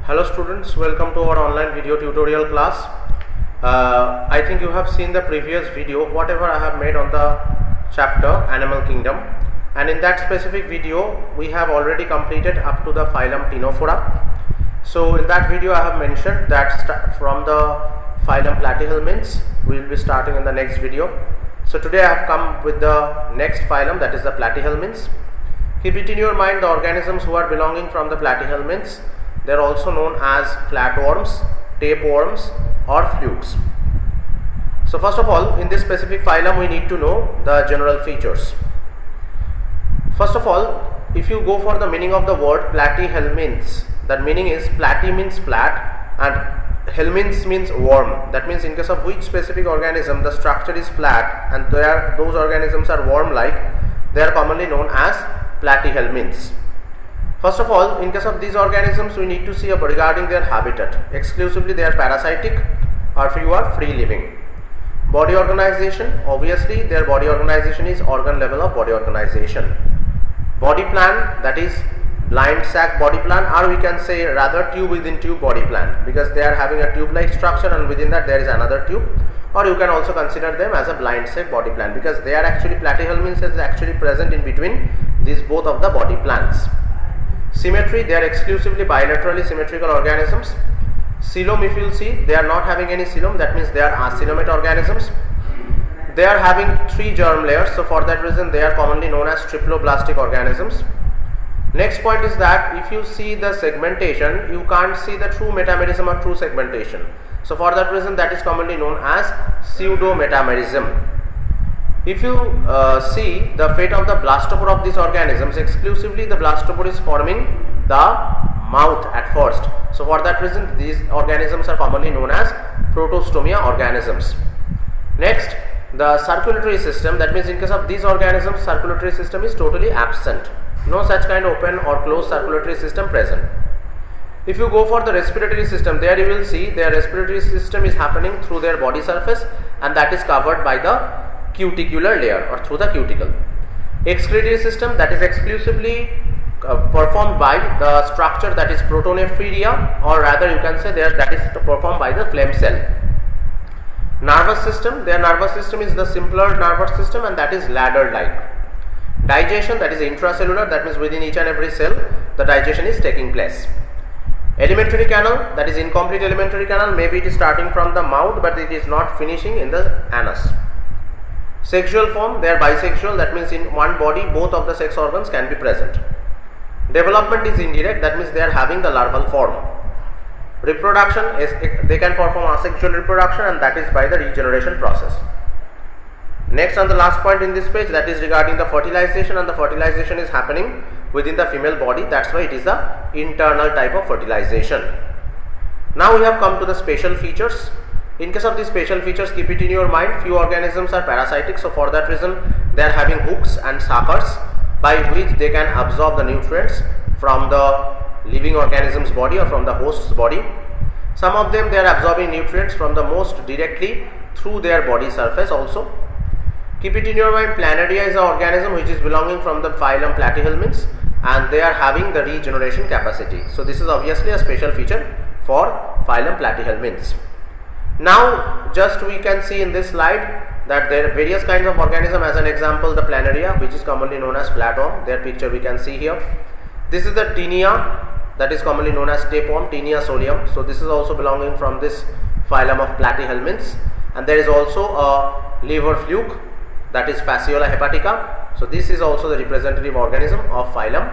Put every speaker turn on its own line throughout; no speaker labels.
Hello students, welcome to our online video tutorial class. I think you have seen the previous video, whatever I have made on the chapter Animal Kingdom, and in that specific video we have already completed up to the phylum Ctenophora. So in that video I have mentioned that from the phylum Platyhelminths we will be starting in the next video. So today I have come with the next phylum, that is the Platyhelminths. Keep it in your mind, the organisms who are belonging from the Platyhelminths, they are also known as flatworms, tapeworms or flukes. So first of all, in this specific phylum we need to know the general features. First of all, if you go for the meaning of the word Platyhelminths, that meaning is platy means flat and helminths means worm. That means in case of which specific organism the structure is flat and those organisms are worm like, they are commonly known as Platyhelminths. First of all, in case of these organisms we need to see regarding their habitat. Exclusively they are parasitic or few are free living. Body organization, obviously their body organization is organ level of body organization. Body plan, that is blind sac body plan, or we can say rather tube within tube body plan, because they are having a tube like structure and within that there is another tube, or you can also consider them as a blind sac body plan, because they are actually Platyhelminths is actually present in between these both of the body plans. Symmetry, they are exclusively bilaterally symmetrical organisms. Coelom, if you will see, they are not having any coelom, that means they are acoelomate organisms. They are having 3 germ layers, so for that reason they are commonly known as triploblastic organisms. Next point is that if you see the segmentation, you can't see the true metamerism or true segmentation. So for that reason that is commonly known as pseudo-metamerism. If you see the fate of the blastopore of these organisms, exclusively the blastopore is forming the mouth at first. So for that reason these organisms are commonly known as protostomia organisms. Next, the circulatory system, that means in case of these organisms circulatory system is totally absent. No such kind of open or closed circulatory system present. If you go for the respiratory system, there you will see their respiratory system is happening through their body surface and that is covered by the cuticular layer or through the cuticle. Excretory system, that is exclusively performed by the structure that is protonephria, or rather you can say that is performed by the phlegm cell. Nervous system, their nervous system is the simpler nervous system and that is ladder like. Digestion, that is intracellular, that means within each and every cell the digestion is taking place. Alimentary canal, that is incomplete alimentary canal, maybe it is starting from the mouth but it is not finishing in the anus. Sexual form, they are bisexual, that means in one body both of the sex organs can be present. Development is indirect, that means they are having the larval form. Reproduction is, they can perform asexual reproduction and that is by the regeneration process. Next and the last point in this page, that is regarding the fertilization, and the fertilization is happening within the female body, that's why it is the internal type of fertilization. Now we have come to the special features. In case of these special features, keep it in your mind, few organisms are parasitic, so for that reason they are having hooks and suckers by which they can absorb the nutrients from the living organism's body or from the host's body. Some of them they are absorbing nutrients from the most directly through their body surface also. Keep it in your mind, Planaria is an organism which is belonging from the phylum Platyhelminths and they are having the regeneration capacity. So this is obviously a special feature for phylum Platyhelminths. Now just we can see in this slide that there are various kinds of organism. As an example, the Planaria, which is commonly known as flatworm, their picture we can see here. This is the Tinea, that is commonly known as tapeworm, Tinea solium. So this is also belonging from this phylum of Platyhelminths. And there is also a liver fluke, that is Fasciola hepatica. So this is also the representative organism of phylum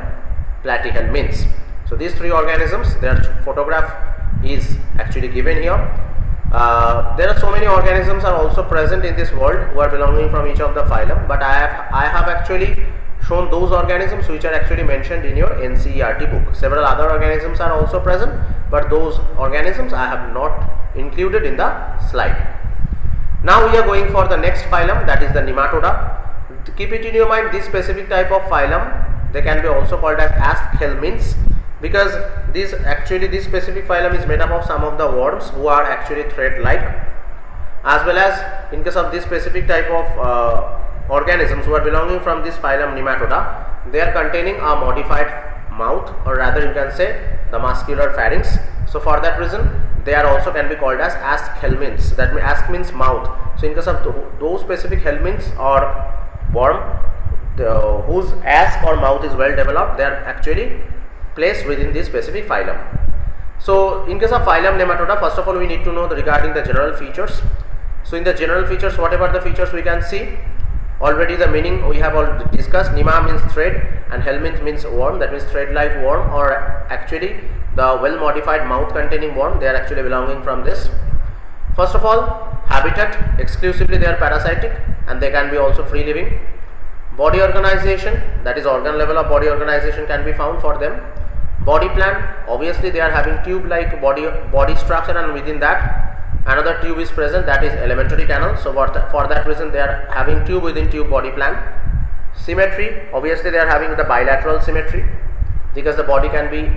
Platyhelminths. So these 3 organisms, their photograph is actually given here. There are so many organisms are also present in this world who are belonging from each of the phylum, but I have actually shown those organisms which are actually mentioned in your NCERT book. Several other organisms are also present, but those organisms I have not included in the slide. Now we are going for the next phylum, that is the Nematoda. Keep it in your mind, this specific type of phylum, they can be also called as Helminths, because this specific phylum is made up of some of the worms who are actually thread like, as well as in case of this specific type of organisms who are belonging from this phylum Nematoda, they are containing a modified mouth, or rather you can say the muscular pharynx. So for that reason they are also can be called as helminths. That means ask means mouth. So in case of those specific helminths or worm whose ask or mouth is well developed, they are actually placed within this specific phylum. So in case of phylum Nematoda, first of all we need to know regarding the general features. So in the general features, whatever the features we can see, already the meaning we have already discussed. Nema means thread and helminth means worm, that means thread like worm, or actually the well modified mouth containing worm. They are actually belonging from this. First of all, habitat, exclusively they are parasitic and they can be also free living. Body organization, that is organ level of body organization can be found for them. Body plan, obviously they are having tube like body structure, and within that another tube is present, that is alimentary canal. So for that reason they are having tube within tube body plan. Symmetry, obviously they are having the bilateral symmetry because the body can be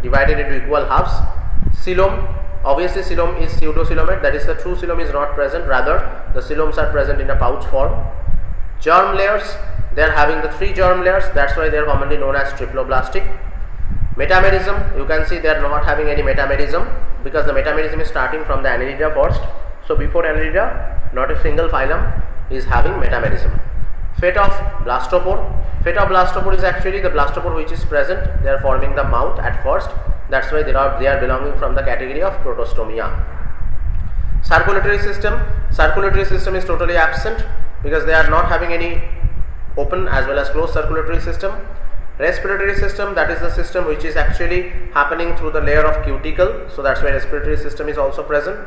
divided into equal halves. Coelom, obviously coelom is pseudocoelomate, that is the true coelom is not present, rather the coeloms are present in a pouch form. Germ layers, they are having the 3 germ layers, that's why they are commonly known as triploblastic. Metamerism, you can see they are not having any metamerism because the metamerism is starting from the Annelida first. So before Annelida, not a single phylum is having metamerism. Fate of blastopore. Fate of blastopore is actually the blastopore which is present. They are forming the mouth at first. That's why they are belonging from the category of protostomia. Circulatory system. Circulatory system is totally absent because they are not having any open as well as closed circulatory system. Respiratory system, that is the system which is actually happening through the layer of cuticle. So that's why respiratory system is also present.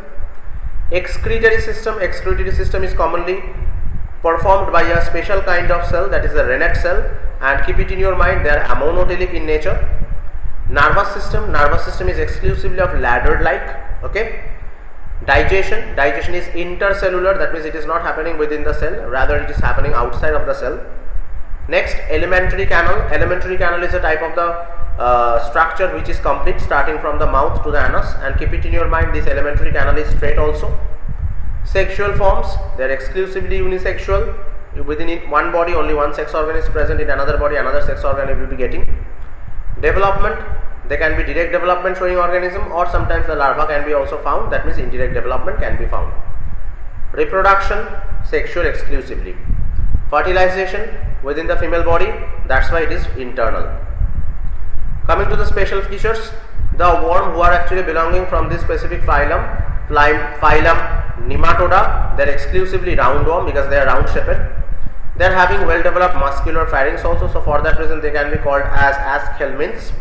Excretory system. Excretory system is commonly performed by a special kind of cell, that is the rennet cell, and keep it in your mind they are amonotelic in nature. Nervous system. Nervous system is exclusively of ladder like. Okay. Digestion. Digestion is intercellular, that means it is not happening within the cell, rather it is happening outside of the cell. Next, alimentary canal. Alimentary canal is a type of the structure which is complete starting from the mouth to the anus, and keep it in your mind this alimentary canal is straight also. Sexual forms, they are exclusively unisexual. Within one body only one sex organ is present, in another body another sex organ you will be getting. Development, they can be direct development showing organism, or sometimes the larva can be also found, that means indirect development can be found. Reproduction, sexual exclusively. Fertilization within the female body, that's why it is internal. Coming to the special features, the worm who are actually belonging from this specific phylum Nematoda, they are exclusively roundworm because they are round shaped. They are having well developed muscular pharynx also, so for that reason they can be called as helminths.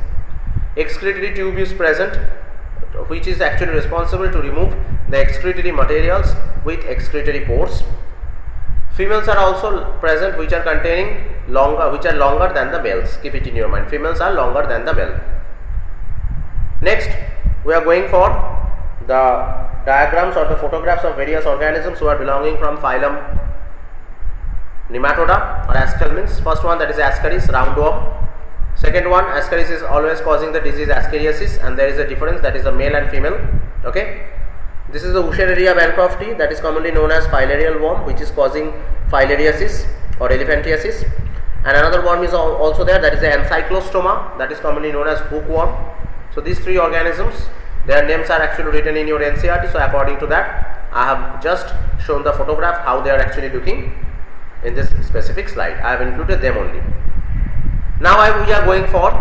Excretory tube is present which is actually responsible to remove the excretory materials with excretory pores. Females are also present which are longer than the males. Keep it in your mind. Females are longer than the male. Next, we are going for the diagrams or the photographs of various organisms who are belonging from phylum Nematoda or helminths. First one, that is Ascaris, roundworm. Second one, Ascaris is always causing the disease Ascariasis, and there is a difference, that is the male and female. Okay. This is the Wuchereria bancrofti, that is commonly known as filarial worm, which is causing filariasis or elephantiasis. And another worm is also there, that is the Encyclostoma, that is commonly known as hookworm. So these 3 organisms, their names are actually written in your NCERT. So according to that, I have just shown the photograph how they are actually looking in this specific slide. I have included them only. Now we are going for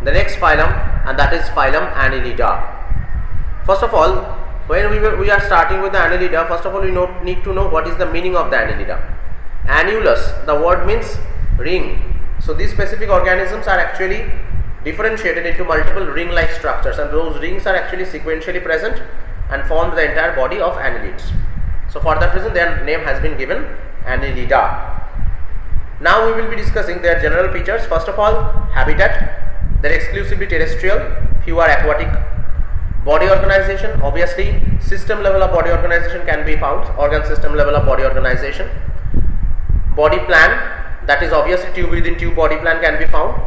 the next phylum, and that is phylum Annelida. First of all, when we are starting with the Annelida, first of all we need to know what is the meaning of the Annelida. Annulus, the word means ring. So these specific organisms are actually differentiated into multiple ring-like structures, and those rings are actually sequentially present and form the entire body of annelids. So for that reason their name has been given Annelida. Now we will be discussing their general features. First of all, habitat, they are exclusively terrestrial, few are aquatic. Body organization, obviously system level of body organization can be found, organ system level of body organization. Body plan, that is obviously tube within tube body plan can be found.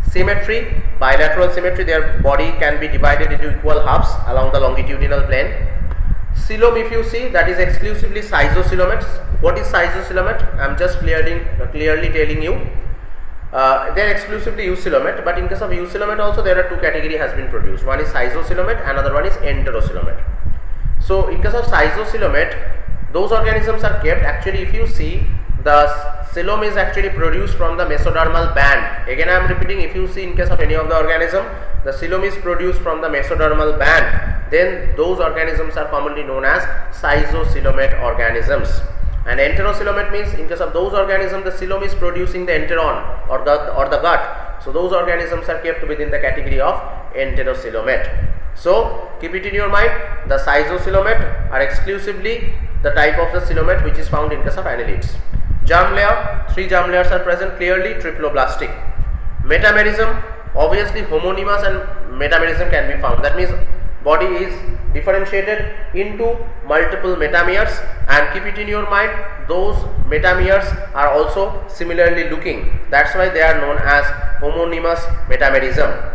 Symmetry, bilateral symmetry, their body can be divided into equal halves along the longitudinal plane. Coelom, if you see, that is exclusively schizocoelomates. What is schizocoelomate? I am just clearly telling you. they are exclusively eucoelomate, but in case of eucoelomate also there are two categories has been produced. One is schizocoelomate, another one is enterocoelomate. So in case of schizocoelomate, those organisms are kept, actually if you see, the coelom is actually produced from the mesodermal band. Again I am repeating, if you see in case of any of the organism, the coelom is produced from the mesodermal band, then those organisms are commonly known as schizocoelomate organisms. And enterocoelomate means in case of those organisms the coelom is producing the enteron or the gut. So those organisms are kept within the category of enterocoelomate. So keep it in your mind, the schizocoelomate are exclusively the type of the coelomate which is found in case of annelids. Germ layer, 3 germ layers are present, clearly triploblastic. Metamerism, obviously homonymous and metamerism can be found. That means body is differentiated into multiple metameres, and keep it in your mind, those metameres are also similarly looking. That's why they are known as homonymous metamerism.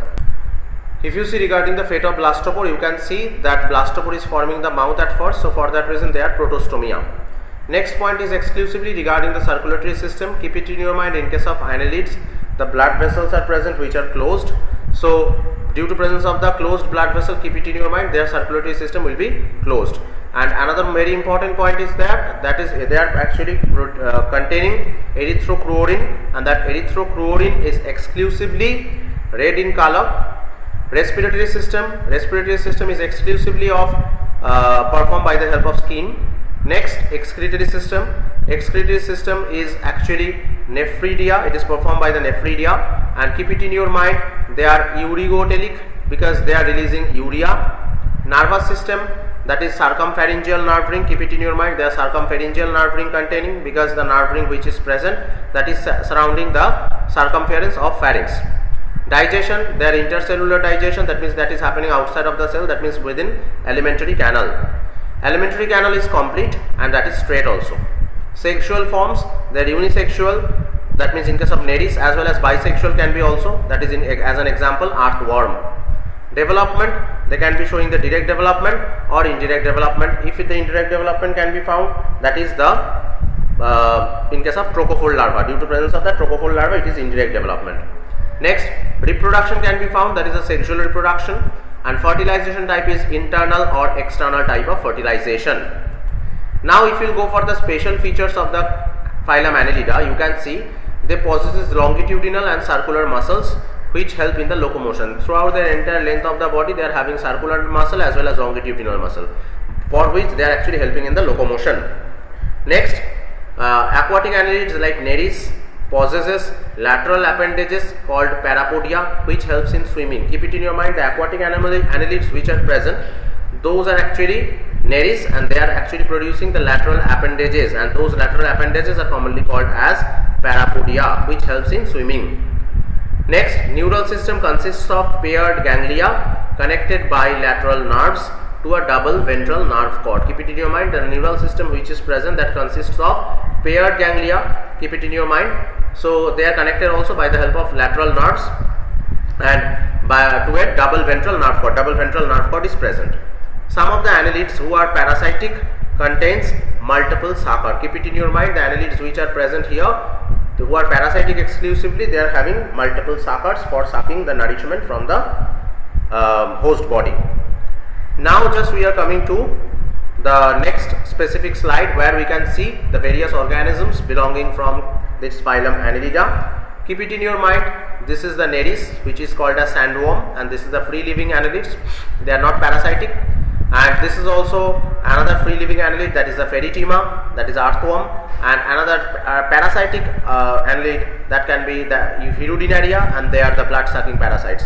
If you see regarding the fate of blastopore, you can see that blastopore is forming the mouth at first, so for that reason they are protostomia. Next point is exclusively regarding the circulatory system. Keep it in your mind, in case of annelids, the blood vessels are present which are closed. So due to presence of the closed blood vessel, keep it in your mind, their circulatory system will be closed. And another very important point is that is they are actually containing erythrocruorine, and that erythrocruorine is exclusively red in color. Respiratory system is exclusively of performed by the help of skin. Next, excretory system is actually nephridia, it is performed by the nephridia, and keep it in your mind, they are urigotelic because they are releasing urea. Nervous system, that is circumpharyngeal nerve ring, keep it in your mind, they are circumpharyngeal nerve ring containing, because the nerve ring which is present, that is surrounding the circumference of pharynx. Digestion, they are intercellular digestion, that means that is happening outside of the cell, that means within alimentary canal. Alimentary canal is complete and that is straight also. Sexual forms, they are unisexual, that means in case of nereis, as well as bisexual can be also, that is as an example earthworm. Development, they can be showing the direct development or indirect development. If the indirect development can be found, that is the in case of trochophore larva, due to presence of the trochophore larva it is indirect development. Next, reproduction can be found, that is a sexual reproduction, and fertilization type is internal or external type of fertilization. Now if you go for the special features of the phylum Annelida, you can see they possesses longitudinal and circular muscles which help in the locomotion. Throughout their entire length of the body they are having circular muscle as well as longitudinal muscle, for which they are actually helping in the locomotion. Next, aquatic annelids like nereis possesses lateral appendages called parapodia which helps in swimming. Keep it in your mind, the aquatic annelids which are present, those are actually nereis and they are actually producing the lateral appendages, and those lateral appendages are commonly called as parapodia which helps in swimming. Next, neural system consists of paired ganglia connected by lateral nerves to a double ventral nerve cord. Keep it in your mind, the neural system which is present that consists of paired ganglia, keep it in your mind. So they are connected also by the help of lateral nerves and to a double ventral nerve cord. Double ventral nerve cord is present. Some of the annelids who are parasitic contains multiple sucker. Keep it in your mind, the annelids which are present here who are parasitic exclusively, they are having multiple suckers for sucking the nourishment from the host body. Now just we are coming to the next specific slide where we can see the various organisms belonging from this phylum Annelida. Keep it in your mind, this is the nereis which is called as sandworm, and this is the free living annelids, they are not parasitic. And this is also another free living annelid, that is the Feritema, that is earthworm, and another parasitic annelid that can be the Hirudinaria, and they are the blood sucking parasites.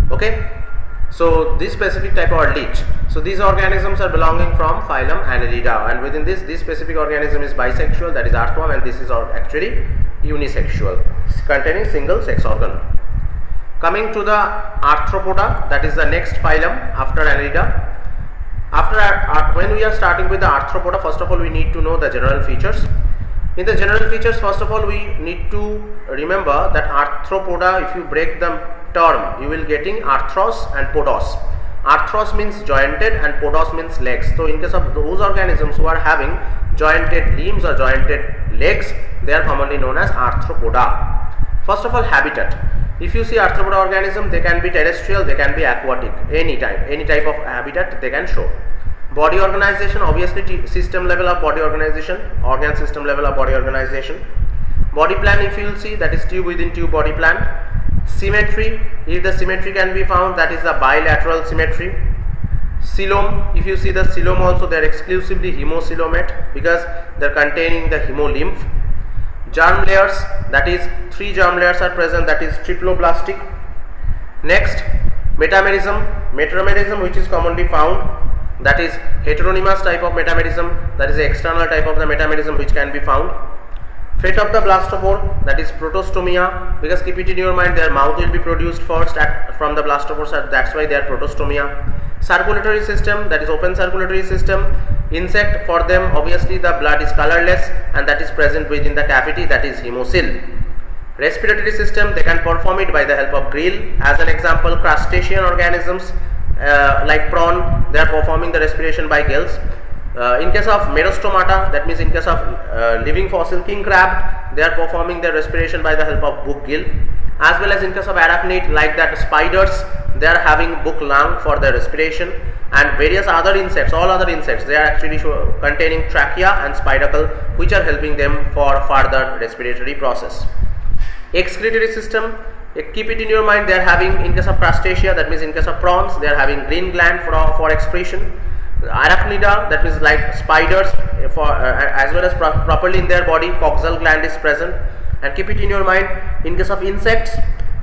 Okay, so this specific type of leech. So these organisms are belonging from phylum Annelida, and within this specific organism is bisexual, that is earthworm, and this is actually unisexual, containing single sex organ. Coming to the Arthropoda, that is the next phylum after Annelida. When we are starting with the Arthropoda, first of all we need to know the general features. In the general features, first of all we need to remember that Arthropoda, if you break the term, you will getting arthros and podos. Arthros means jointed and podos means legs. So in case of those organisms who are having jointed limbs or jointed legs, they are commonly known as Arthropoda. First of all, habitat. If you see arthropoda organism, they can be terrestrial, they can be aquatic, any type of habitat they can show. Body organization, obviously system level of body organization, organ system level of body organization. Body plan, if you will see, that is tube within tube body plan. Symmetry, if the symmetry can be found, that is the bilateral symmetry. Coelom, if you see the coelom also, they are exclusively hemocylomate because they are containing the hemolymph. Germ layers, that is 3 germ layers are present, that is triploblastic. Next, metamerism, which is commonly found, that is heteronymous type of metamerism, that is the external type of the metamerism which can be found. Fate of the blastopore, that is protostomia, because keep it in your mind, their mouth will be produced first from the blastopore, so that's why they are protostomia. Circulatory system, that is open circulatory system. Insect, for them obviously the blood is colorless and that is present within the cavity, that is hemocoel. Respiratory system, they can perform it by the help of grill. As an example, crustacean organisms like prawn, they are performing the respiration by gills. In case of merostomata, that means in case of living fossil king crab, they are performing their respiration by the help of book gill. As well as in case of arachnid, like that spiders, they are having book lung for their respiration, and various other insects, all other insects, they are actually containing trachea and spiracle, which are helping them for further respiratory process. Excretory system, keep it in your mind, they are having, in case of crustacea, that means in case of prawns, they are having green gland for excretion. Arachnida, that means like spiders, as well as properly in their body, coxal gland is present. And keep it in your mind, in case of insects,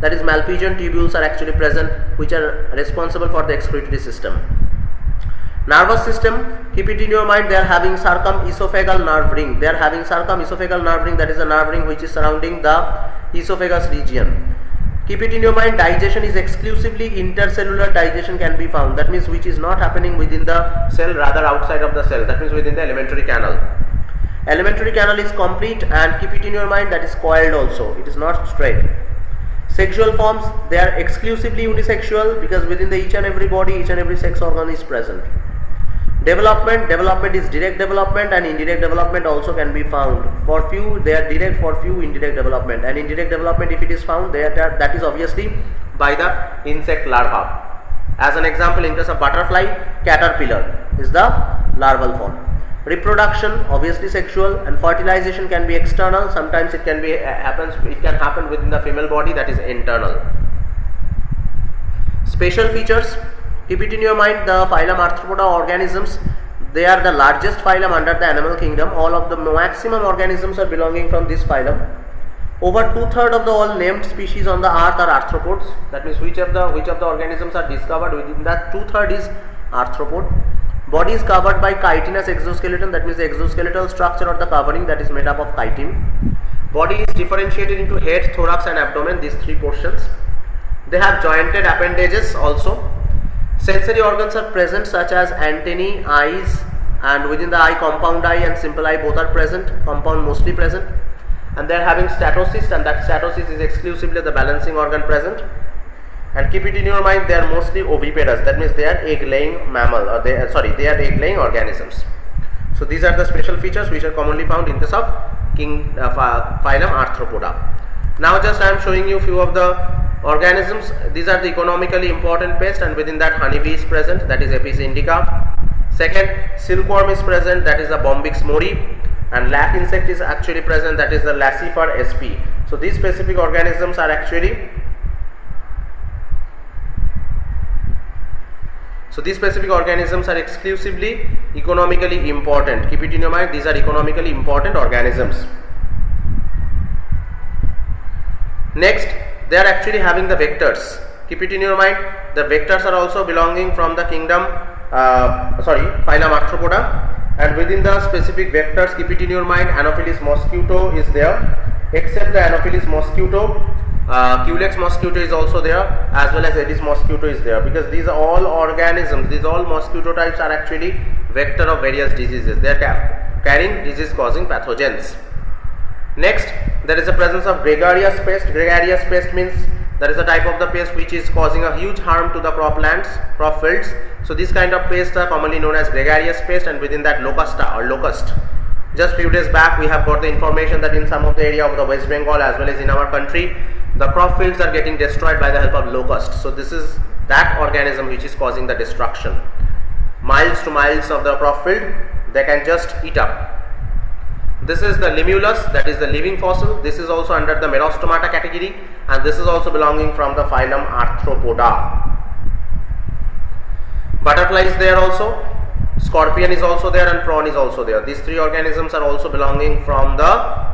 that is malpighian tubules are actually present, which are responsible for the excretory system. Nervous system, keep it in your mind, they are having circumesophageal nerve ring. They are having circumesophageal nerve ring, that is a nerve ring which is surrounding the esophagus region. Keep it in your mind, digestion is exclusively intercellular digestion can be found. That means which is not happening within the cell, rather outside of the cell. That means within the alimentary canal. Alimentary canal is complete, and keep it in your mind, that is coiled also. It is not straight. Sexual forms, they are exclusively unisexual because within the each and every body, each and every sex organ is present. Development is direct development, and indirect development also can be found. For few they are direct, for few indirect development, and indirect development if it is found, that is obviously by the insect larva. As an example, in case of butterfly, caterpillar is the larval form. Reproduction, obviously sexual, and fertilization can be external. Sometimes it can happen within the female body, that is internal. Special features, keep it in your mind, the phylum Arthropoda organisms, they are the largest phylum under the animal kingdom. All of the maximum organisms are belonging from this phylum. Over 2/3 of the all named species on the earth are arthropods. That means which of the organisms are discovered within that 2/3 is arthropod. Body is covered by chitinous exoskeleton, that means the exoskeletal structure or the covering that is made up of chitin. Body is differentiated into head, thorax and abdomen, these 3 portions. They have jointed appendages also. Sensory organs are present such as antennae, eyes, and within the eye compound eye and simple eye both are present, compound mostly present. And they are having statocyst, and that statocyst is exclusively the balancing organ present. And keep it in your mind, they are mostly oviparous, that means they are egg laying mammal, or they are egg laying organisms. So these are the special features which are commonly found in case of phylum Arthropoda. Now just I am showing you few of the organisms. These are the economically important pests, and within that honeybee is present, that is Apis indica. Second, silkworm is present, that is the Bombyx mori, and lac insect is actually present, that is the Laccifer sp. So these specific organisms are actually exclusively economically important. Keep it in your mind, these are economically important organisms. Next, they are actually having the vectors. Keep it in your mind, the vectors are also belonging from the kingdom, phylum Arthropoda, and within the specific vectors, keep it in your mind, Anopheles mosquito is there. Except the Anopheles mosquito, Culex mosquito is also there, as well as Aedes mosquito is there, because these are all organisms, these all mosquito types are actually vector of various diseases. They are carrying disease causing pathogens. Next, there is a presence of gregarious pest. Gregarious pest means there is a type of the pest which is causing a huge harm to the crop fields. So this kind of pests are commonly known as gregarious pest, and within that locusta or locust. Just few days back we have got the information that in some of the area of the West Bengal as well as in our country, the crop fields are getting destroyed by the help of locusts. So this is that organism which is causing the destruction. Miles to miles of the crop field, they can just eat up. This is the limulus, that is the living fossil. This is also under the Merostomata category, and this is also belonging from the phylum Arthropoda. Butterfly is there also, scorpion is also there, and prawn is also there. These three organisms are also belonging from the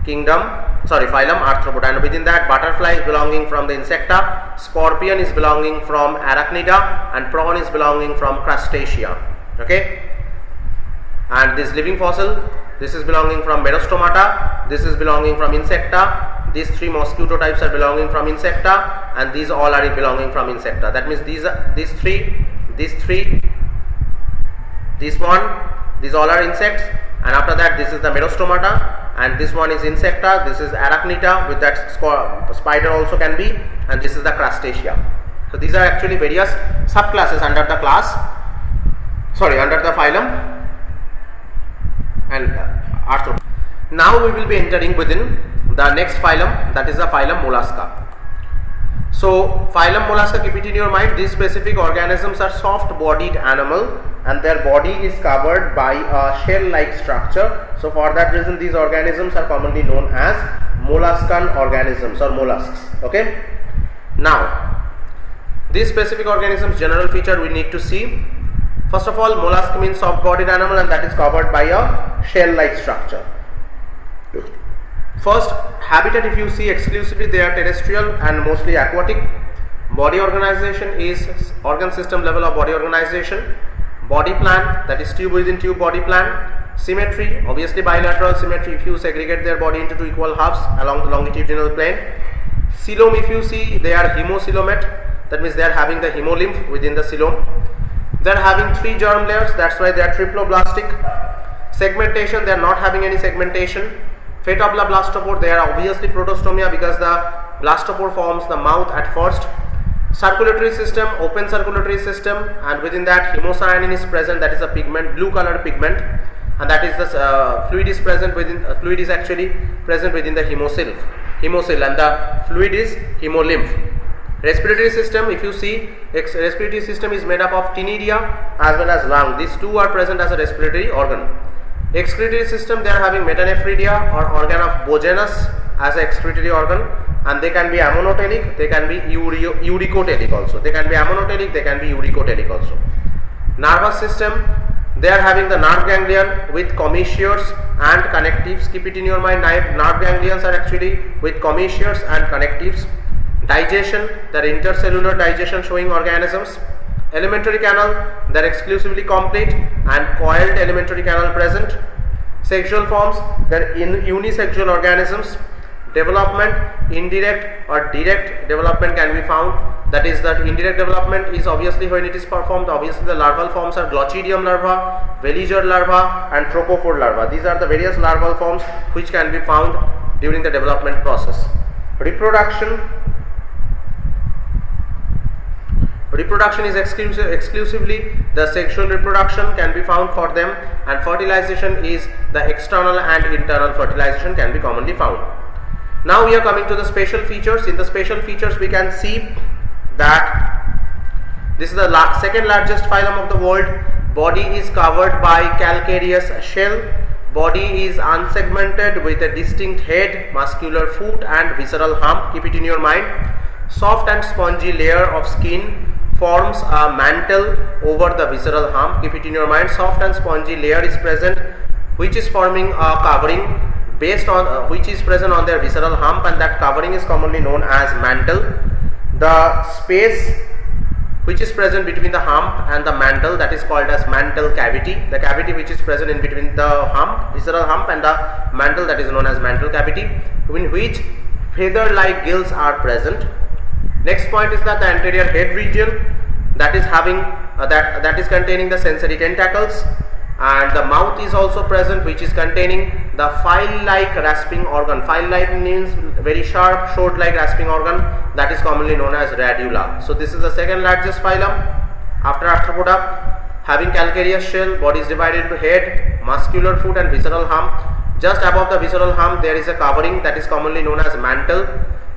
phylum Arthropoda, and within that butterfly is belonging from the Insecta, scorpion is belonging from Arachnida, and prawn is belonging from Crustacea. Okay, and this living fossil, this is belonging from Merostomata, this is belonging from Insecta, these three mosquito types are belonging from Insecta, and these all are belonging from Insecta. That means these all are insects, and after that this is the Merostomata, and this one is Insecta, this is Arachnida, with that spider also can be, and this is the Crustacea. So these are actually various subclasses under the phylum and Arthropoda. Now we will be entering within the next phylum, that is the phylum Mollusca. So phylum Mollusca, keep it in your mind, these specific organisms are soft bodied animal and their body is covered by a shell like structure. So for that reason these organisms are commonly known as molluscan organisms or mollusks. Okay, now these specific organisms general feature we need to see. First of all, mollusk means soft bodied animal and that is covered by a shell like structure. First, habitat, if you see, exclusively they are terrestrial and mostly aquatic. Body organization is organ system level of body organization. Body plan, that is tube within tube body plan. Symmetry, obviously bilateral symmetry if you segregate their body into two equal halves along the longitudinal plane. Coelom, if you see, they are hemocoelomate, that means they are having the hemolymph within the coelom. They are having three germ layers, that's why they are triploblastic. Segmentation, they are not having any segmentation. Fetobla blastopore, they are obviously protostomia because the blastopore forms the mouth at first. Circulatory system, open circulatory system, and within that hemocyanin is present, that is a pigment, blue colored pigment, and that is the fluid is present within fluid is actually present within the hemocoel, and the fluid is hemolymph. Respiratory system, if you see, respiratory system is made up of cnidia as well as lung. These two are present as a respiratory organ. Excretory system, they are having metanephridia or organ of Bogenus as an excretory organ, and they can be ammonotelic, they can be uricotelic also. They can be ammonotelic, they can be uricotelic also. Nervous system, they are having the nerve ganglion with commissures and connectives. Keep it in your mind, nerve ganglions are actually with commissures and connectives. Digestion, they are intercellular digestion showing organisms. Alimentary canal, they are exclusively complete and coiled alimentary canal present. Sexual forms, they are unisexual organisms. Development, indirect or direct development can be found. That is, that indirect development is obviously when it is performed, obviously the larval forms are Glochidium larva, Veliger larva and Trophophore larva. These are the various larval forms which can be found during the development process. Reproduction is exclusively the sexual reproduction can be found for them, and fertilization is the external and internal fertilization can be commonly found. Now we are coming to the special features. In the special features we can see that this is the second largest phylum of the world. Body is covered by calcareous shell. Body is unsegmented with a distinct head, muscular foot and visceral hump. Keep it in your mind. Soft and spongy layer of skin forms a mantle over the visceral hump. Keep it in your mind. Soft and spongy layer is present which is forming a covering based on which is present on their visceral hump, and that covering is commonly known as mantle. The space which is present between the hump and the mantle, that is called as mantle cavity. The cavity which is present in between the hump, visceral hump, and the mantle, that is known as mantle cavity, in which feather like gills are present. Next point is that the anterior head region, that is having that is containing the sensory tentacles, and the mouth is also present which is containing the file like rasping organ. File like means very sharp sword like rasping organ, that is commonly known as radula. So this is the second largest phylum after Arthropoda, having calcareous shell. Body is divided into head, muscular foot and visceral hump. Just above the visceral hump there is a covering that is commonly known as mantle.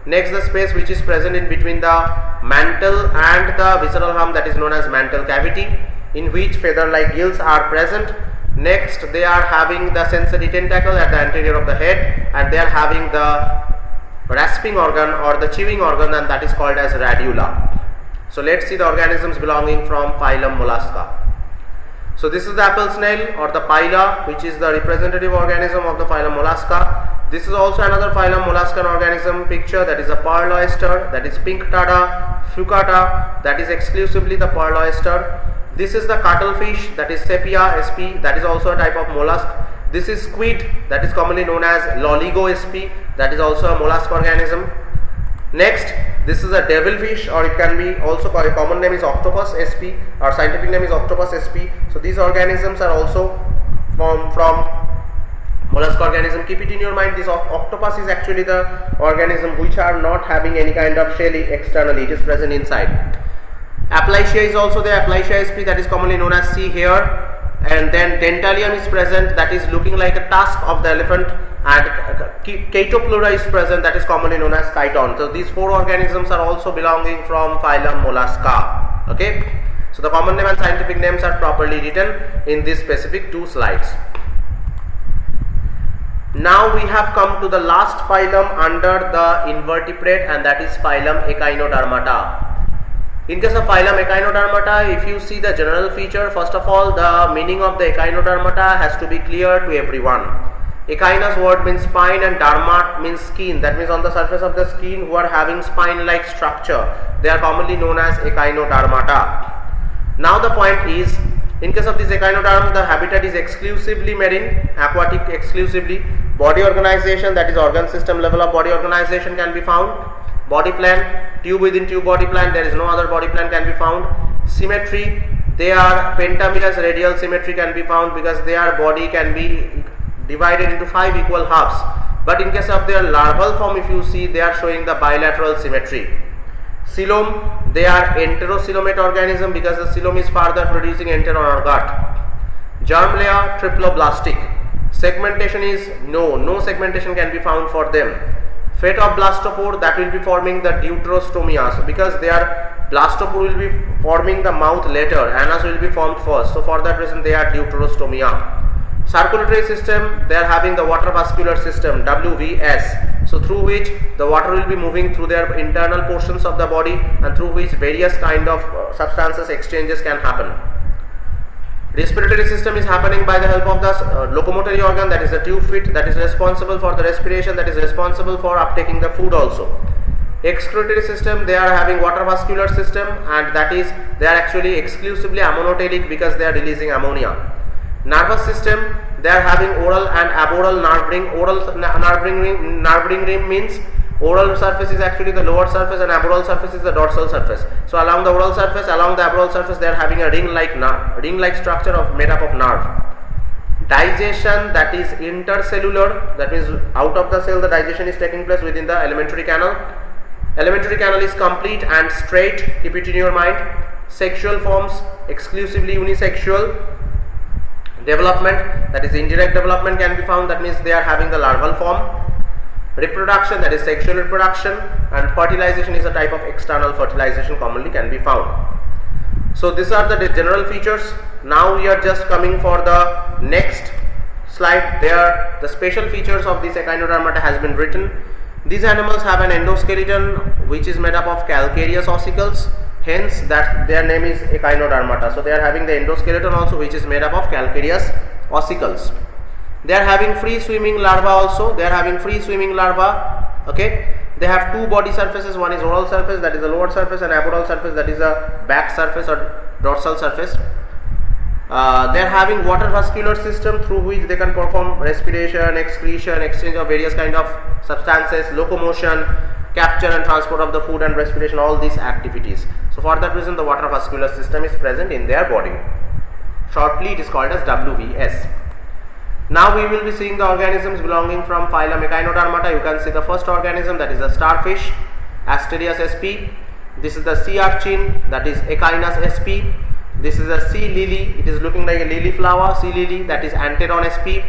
Next, the space which is present in between the mantle and the visceral hump, that is known as mantle cavity, in which feather like gills are present. Next, they are having the sensory tentacle at the anterior of the head, and they are having the rasping organ or the chewing organ, and that is called as radula. So let's see the organisms belonging from phylum Mollusca. So this is the apple snail or the pila, which is the representative organism of the phylum Mollusca. This is also another phylum molluscan organism picture, that is a pearl oyster, that is Pinctada fucata, that is exclusively the pearl oyster. This is the cuttlefish, that is Sepia sp, that is also a type of mollusk. This is squid, that is commonly known as Loligo sp, that is also a mollusk organism. Next, this is a devilfish, or it can be also called, common name is Octopus sp, or scientific name is Octopus sp. So these organisms are also from mollusk organism. Keep it in your mind, this octopus is actually the organism which are not having any kind of shell externally, it is present inside. Aplysia is also there, Aplysia sp, that is commonly known as sea hare. And then dentalium is present, that is looking like a tusk of the elephant, and Chaetopleura is present, that is commonly known as chiton. So these four organisms are also belonging from phylum Mollusca. Okay, so the common name and scientific names are properly written in these specific two slides. Now we have come to the last phylum under the invertebrate, and that is phylum Echinodermata. In case of phylum Echinodermata, if you see the general feature, first of all, the meaning of the Echinodermata has to be clear to everyone. Echinus word means spine and derma means skin, that means on the surface of the skin who are having spine like structure, they are commonly known as Echinodermata. Now the point is, in case of this echinoderm, the habitat is exclusively marine, aquatic exclusively. Body organization, that is organ system level of body organization can be found. Body plan, tube within tube body plan, there is no other body plan can be found. Symmetry, they are pentamerous radial symmetry can be found, because their body can be divided into 5 equal halves. But in case of their larval form, if you see, they are showing the bilateral symmetry. Coelom, they are enterocoelomate organism, because the coelom is further producing enter on our gut. Germ layer, triploblastic. Segmentation is no segmentation can be found for them. Fate of blastopore, that will be forming the deuterostomia, so because their blastopore will be forming the mouth later, anus will be formed first, so for that reason they are deuterostomia. Circulatory system, they are having the water vascular system, WVS, so through which the water will be moving through their internal portions of the body, and through which various kind of substances exchanges can happen. Respiratory system is happening by the help of the locomotory organ, that is the tube feet, that is responsible for the respiration, that is responsible for uptaking the food also. Excretory system, they are having water vascular system, and that is they are actually exclusively ammonotelic, because they are releasing ammonia. Nervous system, they are having oral and aboral nerve ring. Oral nerve ring means oral surface is actually the lower surface and aboral surface is the dorsal surface. So along the oral surface, along the aboral surface, they are having a ring-like structure made up of nerve. Digestion, that is intercellular, that means out of the cell the digestion is taking place within the alimentary canal. Alimentary canal is complete and straight, keep it in your mind. Sexual forms, exclusively unisexual. Development, that is indirect development can be found, that means they are having the larval form. Reproduction, that is sexual reproduction, and fertilization is a type of external fertilization commonly can be found. So these are the general features. Now we are just coming for the next slide. There the special features of this Echinodermata has been written. These animals have an endoskeleton which is made up of calcareous ossicles, hence that their name is Echinodermata. So they are having the endoskeleton also, which is made up of calcareous ossicles. They are having free swimming larvae also. They are having free swimming larvae. Okay, they have two body surfaces. One is oral surface, that is the lower surface, and aboral surface, that is the back surface or dorsal surface. They are having water vascular system through which they can perform respiration, excretion, exchange of various kind of substances, locomotion, capture and transport of the food, and respiration, all these activities. So for that reason the water vascular system is present in their body. Shortly it is called as WVS. Now we will be seeing the organisms belonging from phylum Echinodermata. You can see the first organism, that is the starfish, Asterias sp. This is the sea urchin, that is Echinus sp. This is a sea lily. It is looking like a lily flower, sea lily, that is Anteron sp.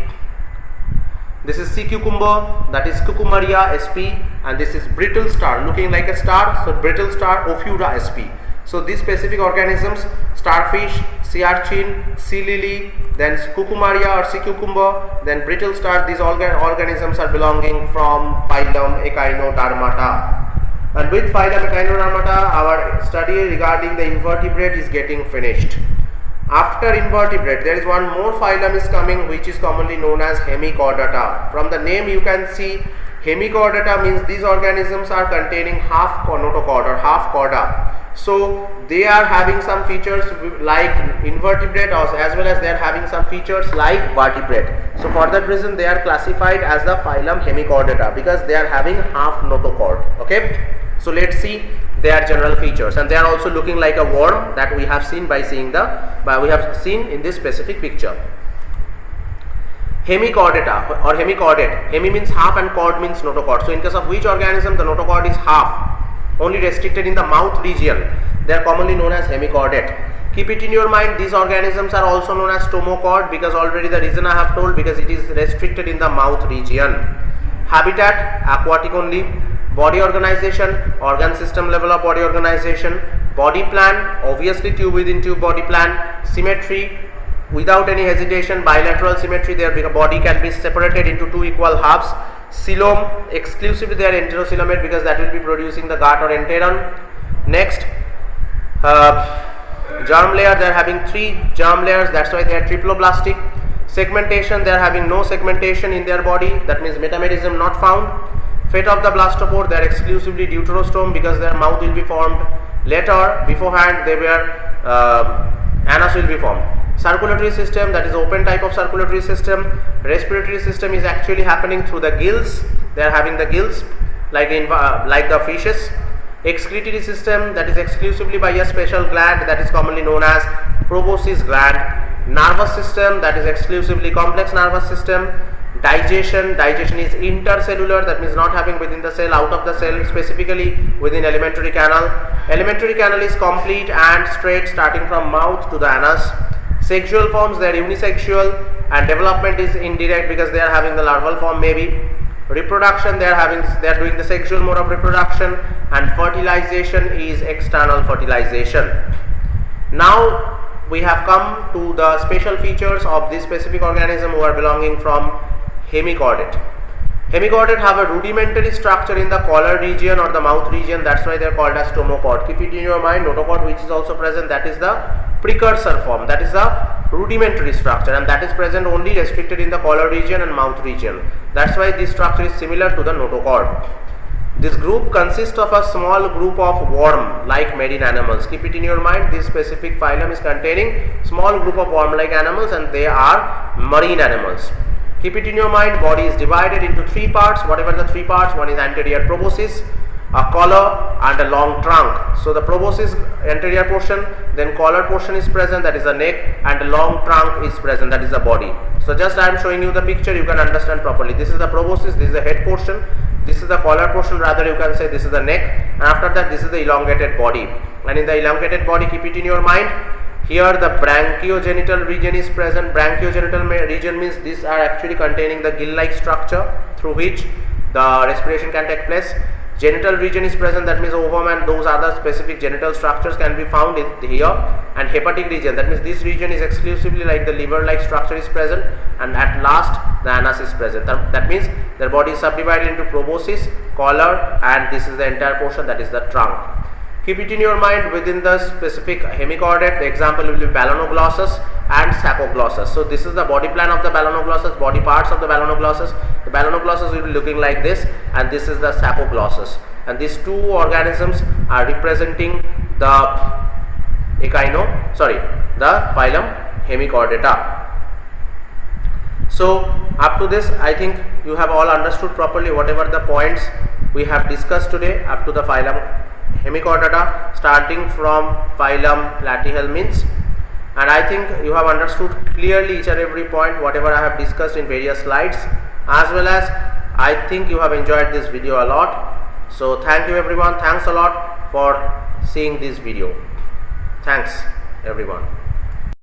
This is sea cucumber, that is Cucumaria sp. And this is brittle star, looking like a star, so brittle star Ophiura sp. So these specific organisms, starfish, sea urchin, sea lily, then Cucumaria or sea cucumber, then brittle star, these organisms are belonging from phylum Echinodermata. And with phylum Echinodermata, our study regarding the invertebrate is getting finished. After invertebrate, there is one more phylum is coming, which is commonly known as Hemichordata. From the name you can see, Hemichordata means these organisms are containing half notochord or half chorda. So they are having some features like invertebrate, as well as they are having some features like vertebrate. So for that reason they are classified as the phylum Hemichordata, because they are having half notochord. Okay, so let's see their general features, and they are also looking like a worm that we have seen in this specific picture. Hemichordata or hemichordate. Hemi means half and chord means notochord. So in case of which organism the notochord is half, only restricted in the mouth region, they are commonly known as hemichordate. Keep it in your mind, these organisms are also known as stomochord, because already the reason I have told, because it is restricted in the mouth region. Habitat, aquatic only. Body organization, organ system level of body organization. Body plan, obviously tube within tube body plan. Symmetry, without any hesitation, bilateral symmetry, their body can be separated into two equal halves. Coelom, exclusively they are enterocylomate, because that will be producing the gut or enteron. Next, germ layer, they are having 3 germ layers, that's why they are triploblastic. Segmentation, they are having no segmentation in their body, that means metamerism not found. Fate of the blastopore, they are exclusively deuterostome, because their mouth will be formed later. Beforehand they were anus will be formed. Circulatory system, that is open type of circulatory system. Respiratory system is actually happening through the gills. They are having the gills like the fishes. Excretory system, that is exclusively by a special gland that is commonly known as proboscis gland. Nervous system, that is exclusively complex nervous system. Digestion is intercellular, that means not having within the cell, out of the cell, specifically within alimentary canal. Alimentary canal is complete and straight, starting from mouth to the anus. Sexual forms, they are unisexual, and development is indirect, because they are having the larval form maybe. Reproduction, they are doing the sexual mode of reproduction, and fertilization is external fertilization. Now we have come to the special features of this specific organism who are belonging from Hemichordate. Hemichordate have a rudimentary structure in the collar region or the mouth region, that's why they are called as stomochord. Keep it in your mind, notochord which is also present, that is the precursor form, that is the rudimentary structure, and that is present only restricted in the collar region and mouth region. That's why this structure is similar to the notochord. This group consists of a small group of worm-like marine animals. Keep it in your mind, this specific phylum is containing small group of worm-like animals, and they are marine animals. Keep it in your mind, body is divided into 3 parts. Whatever the 3 parts, one is anterior proboscis, a collar and a long trunk. So the proboscis anterior portion, then collar portion is present, that is the neck, and the long trunk is present, that is the body. So just I am showing you the picture, you can understand properly. This is the proboscis, this is the head portion, this is the collar portion, rather you can say this is the neck, and after that this is the elongated body. And in the elongated body, keep it in your mind, here the branchiogenital region is present. Branchiogenital region means these are actually containing the gill-like structure through which the respiration can take place. Genital region is present, that means ovum and those other specific genital structures can be found here. And hepatic region, that means this region is exclusively like the liver-like structure is present, and at last the anus is present. That means their body is subdivided into proboscis, collar, and this is the entire portion, that is the trunk. Keep it in your mind, within the specific hemichordate, the example will be balanoglossus and sapoglossus. So this is the body plan of the balanoglossus, body parts of the balanoglossus. The balanoglossus will be looking like this, and this is the sapoglossus. And these two organisms are representing the phylum Hemichordata. So up to this, I think you have all understood properly whatever the points we have discussed today up to the phylum Hemichordata, starting from phylum Platyhelminths, and I think you have understood clearly each and every point whatever I have discussed in various slides, as well as I think you have enjoyed this video a lot. So thank you everyone, thanks a lot for seeing this video. Thanks everyone.